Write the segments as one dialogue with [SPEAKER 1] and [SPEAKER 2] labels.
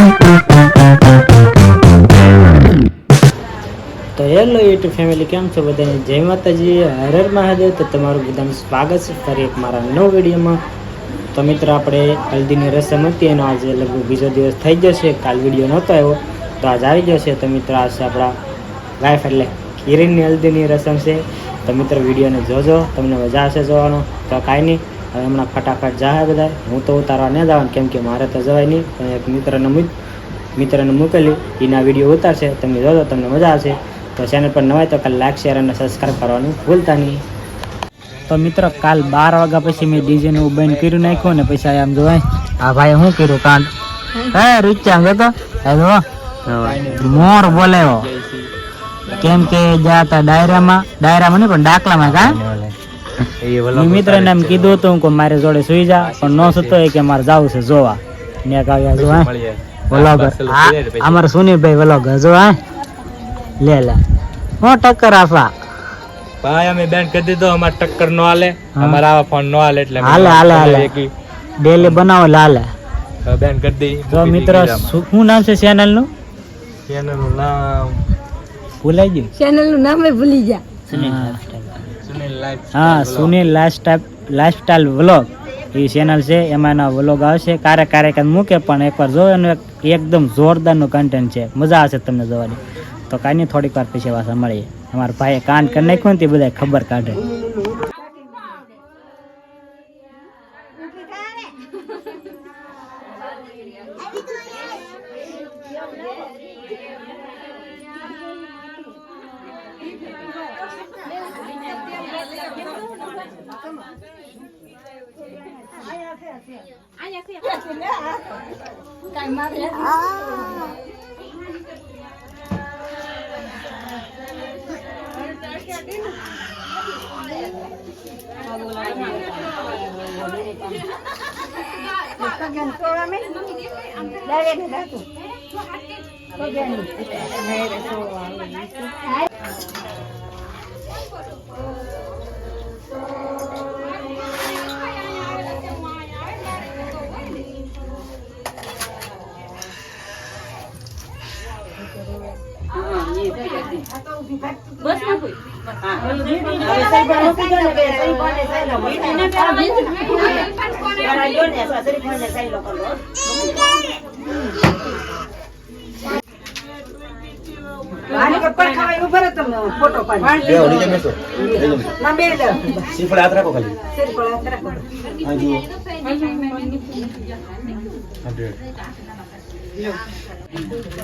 [SPEAKER 1] તો hello YouTube family, કેમ છો બધાને? જય માતાજી, હર હર મહાદેવ. તો તમારું બધાનું સ્વાગત છે ફરી એક મારા નવ વિડીયોમાં. તો મિત્રો, આપણે હલ્દીની રસમ હતી એનો આજે લગભગ બીજો દિવસ થઈ જશે. કાલ વિડીયો નહોતો આવ્યો તો આજ આવી જશે. તો મિત્રો, આ છે આપણા વાઈફ એટલે કિરણની હલ્દીની રસમ છે. તો મિત્રો, વિડીયોને જોજો, તમને મજા આવશે જોવાનો. તો કાંઈ નહીં, હવે હમણાં ફટાફટ જાય બધા. હું તો ઉતારવા ન જવાનું, કેમ કે મારે તો જવાય નહીં, પણ એક મિત્રને મૂકેલી એના વિડીયો ઉતારશે. તમે જોજો, તમને મજા આવશે. તો ચેનલ પર નવાય તો કાલ લાઈક, શેર અને સબસ્ક્રાઈબ કરવાનું ભૂલતા નહીં. તો મિત્રો, કાલ 12 વાગ્યા પછી મેં ડીજેનું બંધ કર્યું નાખ્યું ને પછી આમ જોવાય આ ભાઈ શું કર્યું કાંડ. હે રીચા ગયો મોર બોલાવ્યો, કેમ કે જ્યાં ડાયરામાં નહીં પણ ડાકલામાં કા મિત્રને એમ કીધું હતું કે મારે જોડે સુઈ જા, પણ ન સુતો કે મારે જવું છે જોવા. ને કાવ્યા જોવા વલોગર અમારે સુનીભાઈ વલોગર જોવા લે હું ટક્કર આપવા
[SPEAKER 2] ભાઈ અમે બેન કરી દીધો. અમારે ટક્કર નો હાલે, અમારા આવા ફોન નો હાલે, એટલે
[SPEAKER 1] હાલે ડેલી બનાવો હાલે
[SPEAKER 2] બેન કરી દી.
[SPEAKER 1] તો મિત્રો, શું નામ છે ચેનલ નું?
[SPEAKER 2] ચેનલ નું નામ
[SPEAKER 1] ભૂલાઈ ગયું.
[SPEAKER 3] ચેનલ નું નામ ભૂલી જા.
[SPEAKER 1] હા, સુનિલ લાઈફસ્ટાઈલ વ્લોગ એ ચેનલ છે. એમાં એના વ્લોગ આવશે, ક્યારેક મૂકે, પણ એકવાર જો એનું એકદમ જોરદારનું કન્ટેન્ટ છે, મજા આવશે તમને જોવાની. તો કાંઈ નહીં, થોડીક વાર પછી પાછા મળીએ. અમારા ભાઈએ કાંડ કરી નાખ્યું ને તે બધા ખબર કાઢે.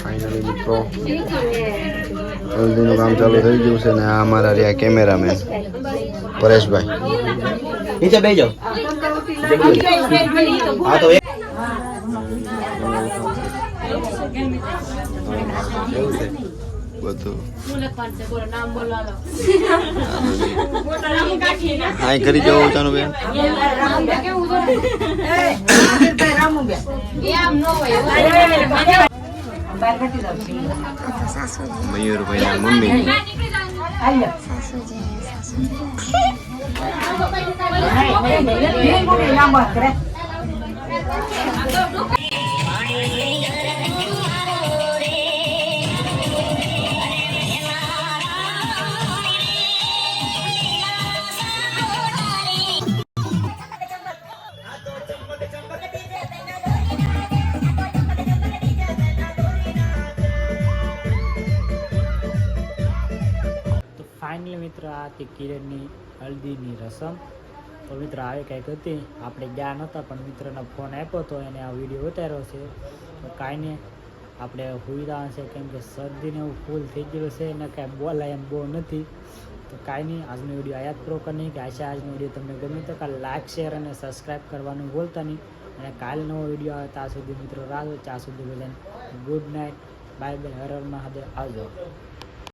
[SPEAKER 4] ફાઇનલી મિત્રો, હલ્દીનું કામ ચાલુ થઈ ગયું છે ને આ અમારા રહ્યા કેમેરામેન પરેશભાઈ. નીચે બેસી જાઓ. હા તો બધું હા કરી જાઓ ચાનું બેન. મયુરભાઈ મમ્મી
[SPEAKER 1] ફાઇનલી મિત્રો, આ હતી કિરણની હલ્દીની રસમ. તો મિત્રો, આવી કંઈક હતી. આપણે ગયા નહોતા, પણ મિત્રનો ફોન આપ્યો હતો, એને આ વિડીયો ઉતાર્યો છે. તો કાંઈ નહીં, આપણે સુવિધા છે, કેમ કે શરદીને એવું ફૂલ થઈ ગયેલું છે, એને કાંઈ બોલાય એમ બહુ નથી. તો કાંઈ નહીં, આજનો વિડીયો આયાત પ્રો કરી કે આજનો વિડીયો તમને ગમે તો કાલ લાઈક, શેર અને સબસ્ક્રાઈબ કરવાનું ભૂલતા નહીં. અને કાલ નવો વિડીયો આવે ત્યાં સુધી મિત્રો રાહ. ત્યાં સુધી બધાને good night, bye bye, Har Har Mahadev, આવજો.